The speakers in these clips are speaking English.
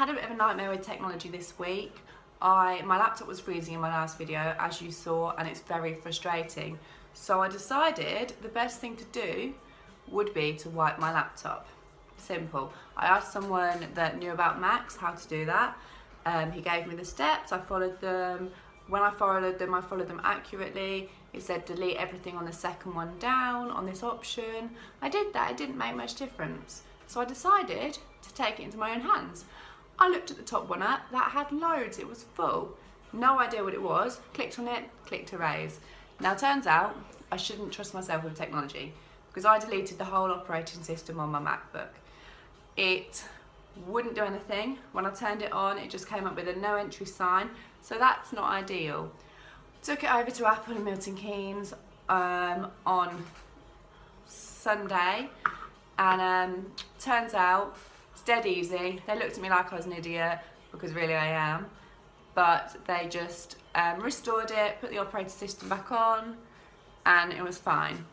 Had a bit of a nightmare with technology this week. My laptop was freezing in my last video, as you saw, and it's very frustrating. So I decided the best thing to do would be to wipe my laptop. Simple. I asked someone that knew about Macs how to do that. He gave me the steps, I followed them. When I followed them accurately. It said delete everything on the second one down on this option. I did that, it didn't make much difference. So I decided to take it into my own hands. I looked at the top one up, that had loads, it was full. No idea what it was, clicked on it, clicked erase. Now turns out, I shouldn't trust myself with technology because I deleted the whole operating system on my MacBook. It wouldn't do anything. When I turned it on, it just came up with a no entry sign, so that's not ideal. Took it over to Apple in Milton Keynes on Sunday, and turns out it's dead easy. They looked at me like I was an idiot, because really I am, but they just restored it, put the operating system back on, and it was fine.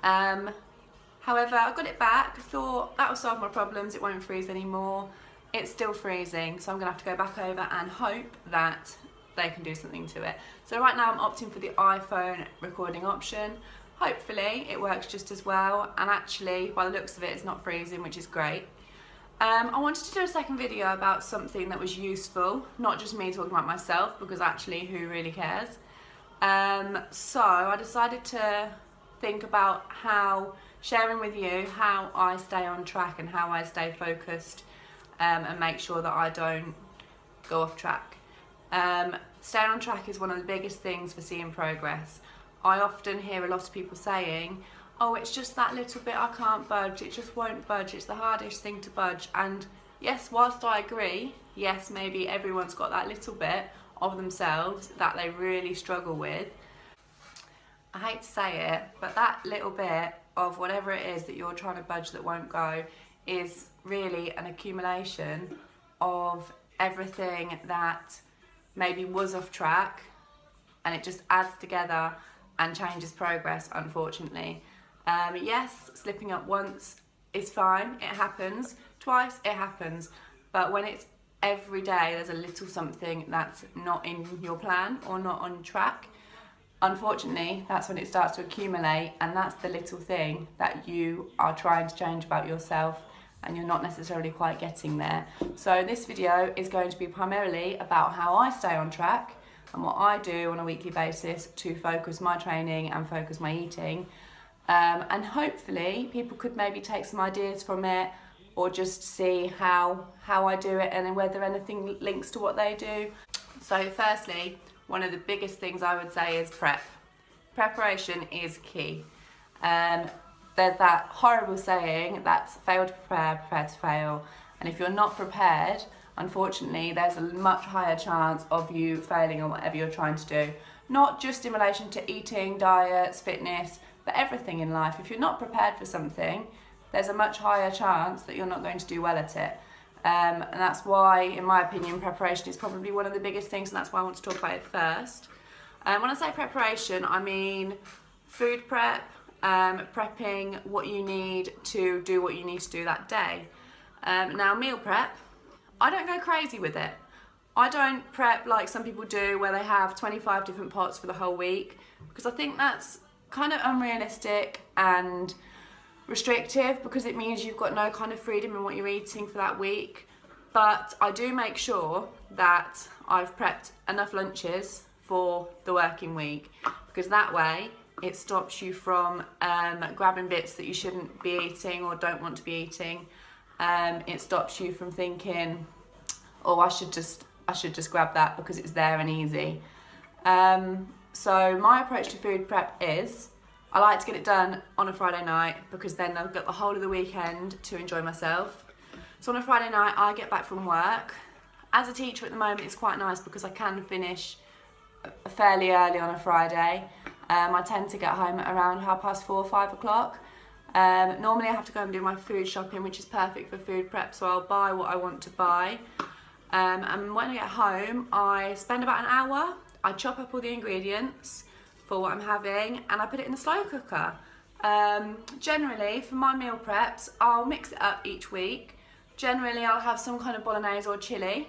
However, I got it back, thought that will solve my problems, it won't freeze anymore. It's still freezing, so I'm gonna have to go back over and hope that they can do something to it. So right now I'm opting for the iPhone recording option. Hopefully it works just as well, and actually by the looks of it, it's not freezing, which is great. I wanted to do a second video about something that was useful, not just me talking about myself, because actually who really cares? So I decided to think about sharing with you how I stay on track and how I stay focused, and make sure that I don't go off track. Staying on track is one of the biggest things for seeing progress. I often hear a lot of people saying, oh, it's just that little bit I can't budge, it just won't budge, it's the hardest thing to budge. And yes, whilst I agree, yes, maybe everyone's got that little bit of themselves that they really struggle with. I hate to say it, but that little bit of whatever it is that you're trying to budge that won't go is really an accumulation of everything that maybe was off track, and it just adds together and changes progress, unfortunately. Yes, slipping up once is fine, it happens. Twice, it happens. But when it's every day, there's a little something that's not in your plan or not on track, unfortunately, that's when it starts to accumulate, and that's the little thing that you are trying to change about yourself and you're not necessarily quite getting there. So this video is going to be primarily about how I stay on track and what I do on a weekly basis to focus my training and focus my eating. And hopefully people could maybe take some ideas from it, or just see how I do it and whether anything links to what they do. So firstly, one of the biggest things I would say is prep. Preparation is key. There's that horrible saying that's fail to prepare, prepare to fail. And if you're not prepared, unfortunately, there's a much higher chance of you failing on whatever you're trying to do. Not just in relation to eating, diets, fitness, but everything in life. If you're not prepared for something, there's a much higher chance that you're not going to do well at it. And that's why, in my opinion, preparation is probably one of the biggest things, and that's why I want to talk about it first. When I say preparation, I mean food prep, prepping what you need to do what you need to do that day. Now, meal prep, I don't go crazy with it. I don't prep like some people do, where they have 25 different pots for the whole week, because I think that's kind of unrealistic and restrictive, because it means you've got no kind of freedom in what you're eating for that week. But I do make sure that I've prepped enough lunches for the working week, because that way it stops you from grabbing bits that you shouldn't be eating or don't want to be eating. It stops you from thinking, oh, I should just grab that because it's there and easy. So my approach to food prep is, I like to get it done on a Friday night, because then I've got the whole of the weekend to enjoy myself. So on a Friday night, I get back from work. As a teacher at the moment, it's quite nice because I can finish fairly early on a Friday. I tend to get home at around 4:30, 5 o'clock. Normally I have to go and do my food shopping, which is perfect for food prep, so I'll buy what I want to buy. And when I get home, I spend about an hour. I chop up all the ingredients for what I'm having, and I put it in the slow cooker. Generally, for my meal preps, I'll mix it up each week, Generally I'll have some kind of bolognese or chili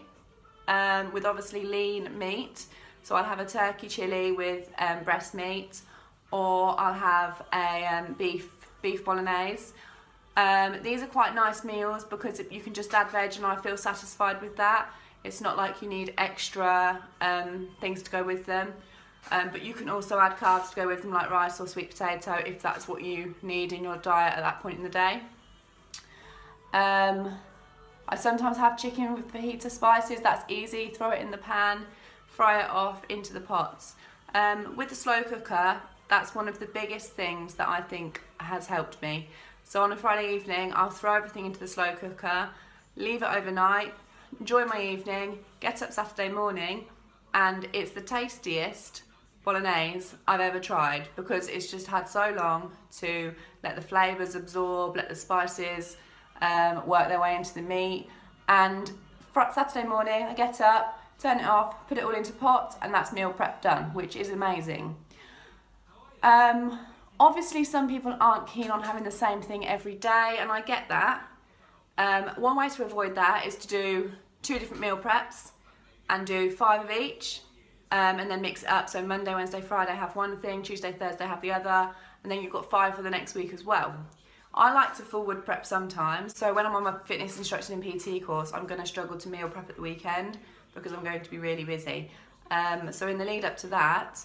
with obviously lean meat. So I'll have a turkey chili with breast meat, or I'll have a beef bolognese. These are quite nice meals because you can just add veg and I feel satisfied with that. It's not like you need extra things to go with them. But you can also add carbs to go with them, like rice or sweet potato, if that's what you need in your diet at that point in the day. I sometimes have chicken with fajita spices. That's easy. Throw it in the pan, fry it off into the pots. With the slow cooker, that's one of the biggest things that I think has helped me. So on a Friday evening, I'll throw everything into the slow cooker, leave it overnight, enjoy my evening, get up Saturday morning, and it's the tastiest bolognese I've ever tried, because it's just had so long to let the flavours absorb, let the spices work their way into the meat. And Saturday morning I get up, turn it off, put it all into pot, and that's meal prep done, which is amazing. Obviously some people aren't keen on having the same thing every day, and I get that. One way to avoid that is to do 2 different meal preps and do 5 of each, and then mix it up. So Monday, Wednesday, Friday have one thing, Tuesday, Thursday have the other, and then you've got 5 for the next week as well. I like to forward prep sometimes. So when I'm on my fitness instructor and PT course, I'm going to struggle to meal prep at the weekend because I'm going to be really busy. So in the lead up to that,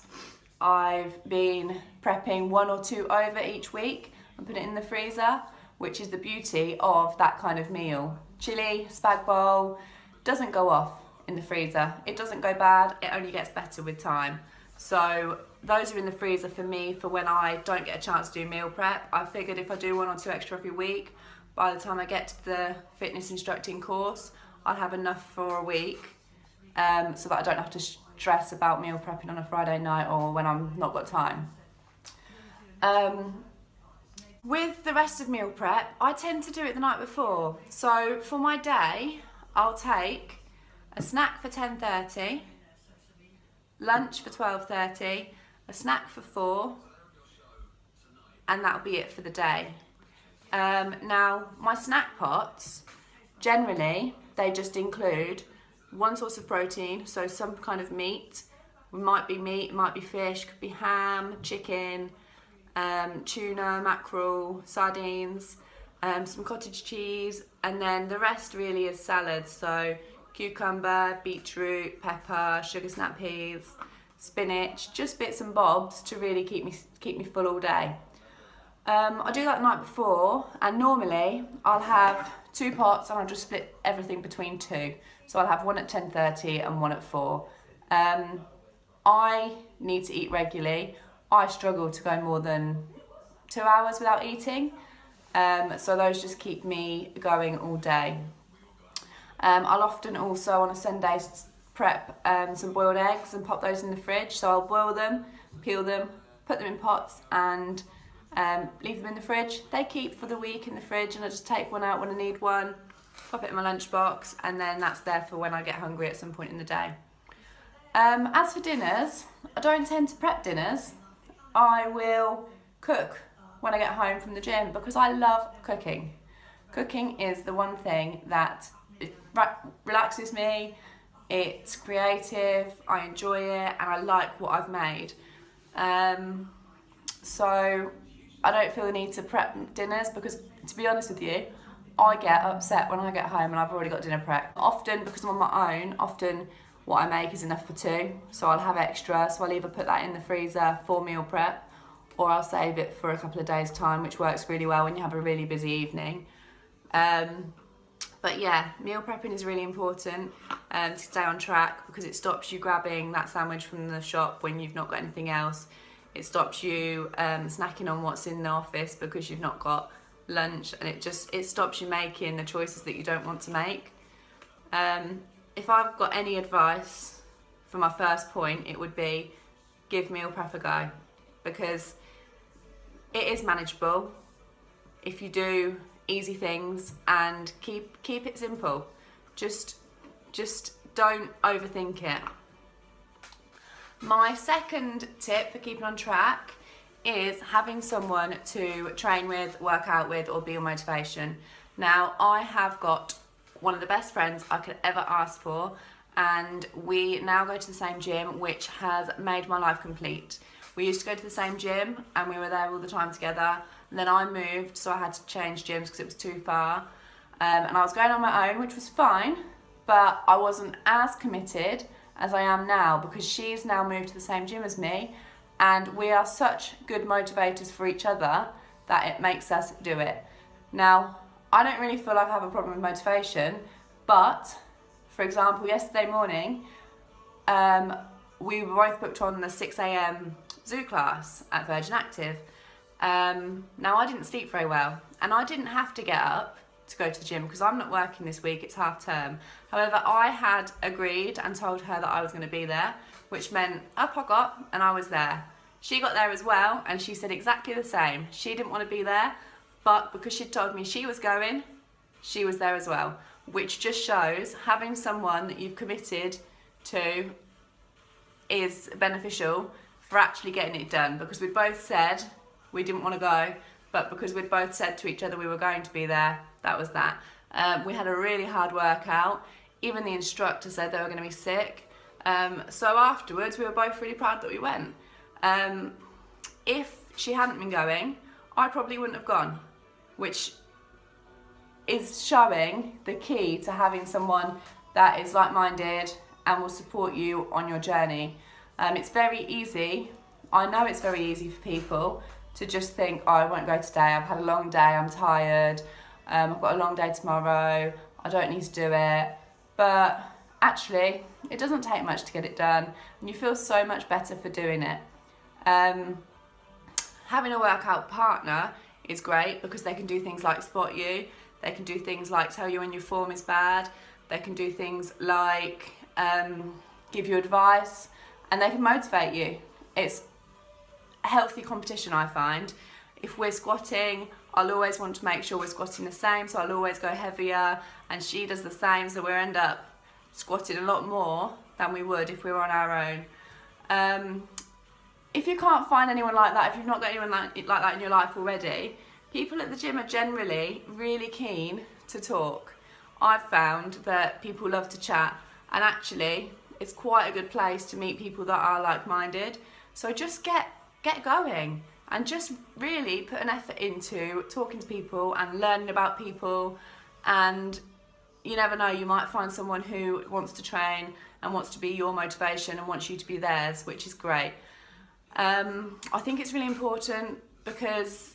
I've been prepping 1 or 2 over each week and put it in the freezer, which is the beauty of that kind of meal. Chili, spag bowl, doesn't go off in the freezer. It doesn't go bad, it only gets better with time. So those are in the freezer for me for when I don't get a chance to do meal prep. I figured if I do 1 or 2 extra every week, by the time I get to the fitness instructing course, I'll have enough for a week, so that I don't have to stress about meal prepping on a Friday night or when I'm not got time. With the rest of meal prep, I tend to do it the night before. So for my day, I'll take a snack for 10:30, lunch for 12:30, a snack for 4, and that'll be it for the day. Now, my snack pots, generally, they just include 1 source of protein, so some kind of meat. It might be fish, could be ham, chicken, tuna, mackerel, sardines, some cottage cheese, and then the rest really is salads. So cucumber, beetroot, pepper, sugar snap peas, spinach, just bits and bobs to really keep me full all day. I do that the night before, and normally I'll have 2 pots and I'll just split everything between 2. So I'll have 1 at 10:30 and 1 at 4. I need to eat regularly. I struggle to go more than 2 hours without eating. So those just keep me going all day. I'll often also on a Sunday prep some boiled eggs and pop those in the fridge. So I'll boil them, peel them, put them in pots and leave them in the fridge. They keep for the week in the fridge, and I just take one out when I need one, pop it in my lunchbox, and then that's there for when I get hungry at some point in the day. As for dinners, I don't tend to prep dinners. I will cook when I get home from the gym because I love cooking. Cooking is the one thing that relaxes me, it's creative, I enjoy it, and I like what I've made. So I don't feel the need to prep dinners because, to be honest with you, I get upset when I get home and I've already got dinner prep. Often, because I'm on my own, what I make is enough for 2, so I'll have extra, so I'll either put that in the freezer for meal prep or I'll save it for a couple of days' time, which works really well when you have a really busy evening. But yeah, meal prepping is really important to stay on track because it stops you grabbing that sandwich from the shop when you've not got anything else. It stops you snacking on what's in the office because you've not got lunch, and it stops you making the choices that you don't want to make. If I've got any advice for my first point, it would be give meal prep a go because it is manageable if you do easy things and keep it simple. Just don't overthink it. My second tip for keeping on track is having someone to train with, work out with, or be your motivation. Now, I have got one of the best friends I could ever ask for, and we now go to the same gym, which has made my life complete. We used to go to the same gym and we were there all the time together, and then I moved, so I had to change gyms because it was too far, and I was going on my own, which was fine, but I wasn't as committed as I am now because she's now moved to the same gym as me, and we are such good motivators for each other that it makes us do it. Now, I don't really feel like I have a problem with motivation, but for example, yesterday morning, we were both booked on the 6 a.m. zoo class at Virgin Active. Now, I didn't sleep very well, and I didn't have to get up to go to the gym because I'm not working this week, it's half term. However, I had agreed and told her that I was going to be there, which meant up I got and I was there. She got there as well, and she said exactly the same. She didn't want to be there, but because she'd told me she was going, she was there as well, which just shows having someone that you've committed to is beneficial for actually getting it done, because we both said we didn't want to go, but because we'd both said to each other we were going to be there, that was that. We had a really hard workout. Even the instructor said they were going to be sick. So afterwards, we were both really proud that we went. If she hadn't been going, I probably wouldn't have gone, which is showing the key to having someone that is like-minded and will support you on your journey. It's very easy, I know it's very easy for people to just think, oh, I won't go today, I've had a long day, I'm tired, I've got a long day tomorrow, I don't need to do it. But actually, it doesn't take much to get it done, and you feel so much better for doing it. Having a workout partner is great because they can do things like spot you, they can do things like tell you when your form is bad, they can do things like give you advice, and they can motivate you. It's a healthy competition, I find. If we're squatting, I'll always want to make sure we're squatting the same, so I'll always go heavier, and she does the same, so we'll end up squatting a lot more than we would if we were on our own. If you can't find anyone like that, if you've not got anyone like that in your life already, people at the gym are generally really keen to talk. I've found that people love to chat, and actually it's quite a good place to meet people that are like-minded. So just get going and just really put an effort into talking to people and learning about people, and you never know, you might find someone who wants to train and wants to be your motivation and wants you to be theirs, which is great. I think it's really important because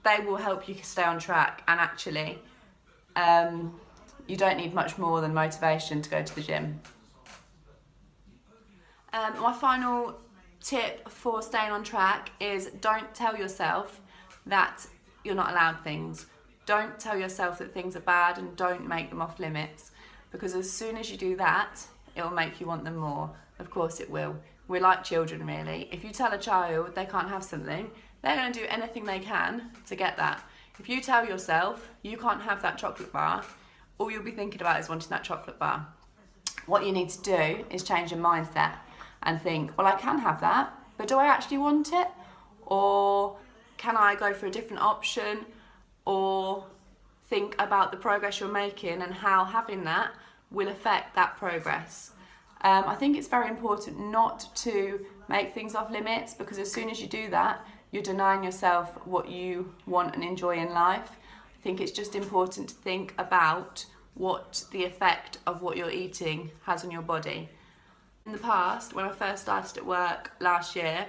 they will help you stay on track, and actually you don't need much more than motivation to go to the gym. My final tip for staying on track is don't tell yourself that you're not allowed things. Don't tell yourself that things are bad, and don't make them off limits, because as soon as you do that, it will make you want them more. Of course it will. We're like children, really. If you tell a child they can't have something, they're going to do anything they can to get that. If you tell yourself you can't have that chocolate bar, all you'll be thinking about is wanting that chocolate bar. What you need to do is change your mindset and think, well, I can have that, but do I actually want it? Or can I go for a different option? Or think about the progress you're making and how having that will affect that progress. I think it's very important not to make things off limits, because as soon as you do that, you're denying yourself what you want and enjoy in life. I think it's just important to think about what the effect of what you're eating has on your body. In the past, when I first started at work last year,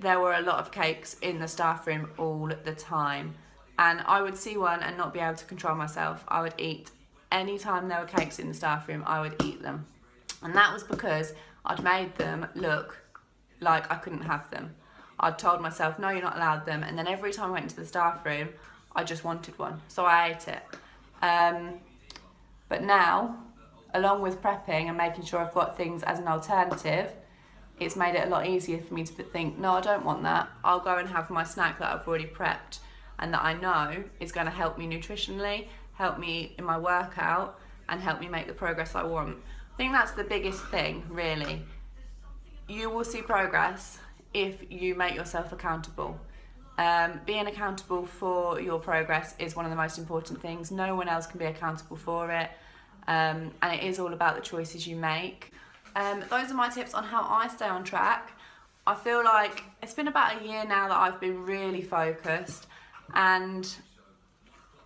there were a lot of cakes in the staff room all the time, and I would see one and not be able to control myself. I would eat. Any time there were cakes in the staff room, I would eat them. And that was because I'd made them look like I couldn't have them. I'd told myself, no, you're not allowed them, and then every time I went into the staff room, I just wanted one, so I ate it. But now, along with prepping and making sure I've got things as an alternative, it's made it a lot easier for me to think, no, I don't want that. I'll go and have my snack that I've already prepped and that I know is going to help me nutritionally, help me in my workout, and help me make the progress I want. I think that's the biggest thing, really. You will see progress if you make yourself accountable. Being accountable for your progress is one of the most important things. No one else can be accountable for it, and it is all about the choices you make. Those are my tips on how I stay on track. I feel like it's been about a year now that I've been really focused, and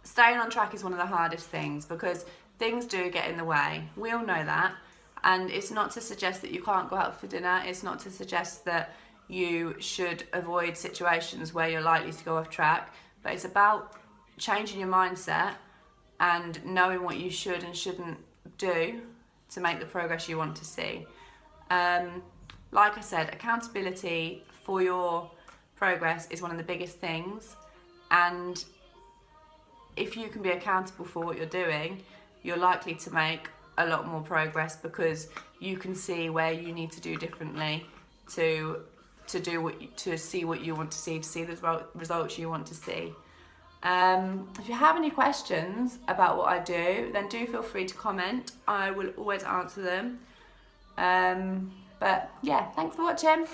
staying on track is one of the hardest things because things do get in the way. We all know that, and it's not to suggest that you can't go out for dinner. It's not to suggest that you should avoid situations where you're likely to go off track, but it's about changing your mindset and knowing what you should and shouldn't do to make the progress you want to see. Like I said, accountability for your progress is one of the biggest things, and if you can be accountable for what you're doing, you're likely to make a lot more progress because you can see where you need to do differently to see what you want to see the results you want to see. If you have any questions about what I do, then do feel free to comment. I will always answer them. But yeah, thanks for watching.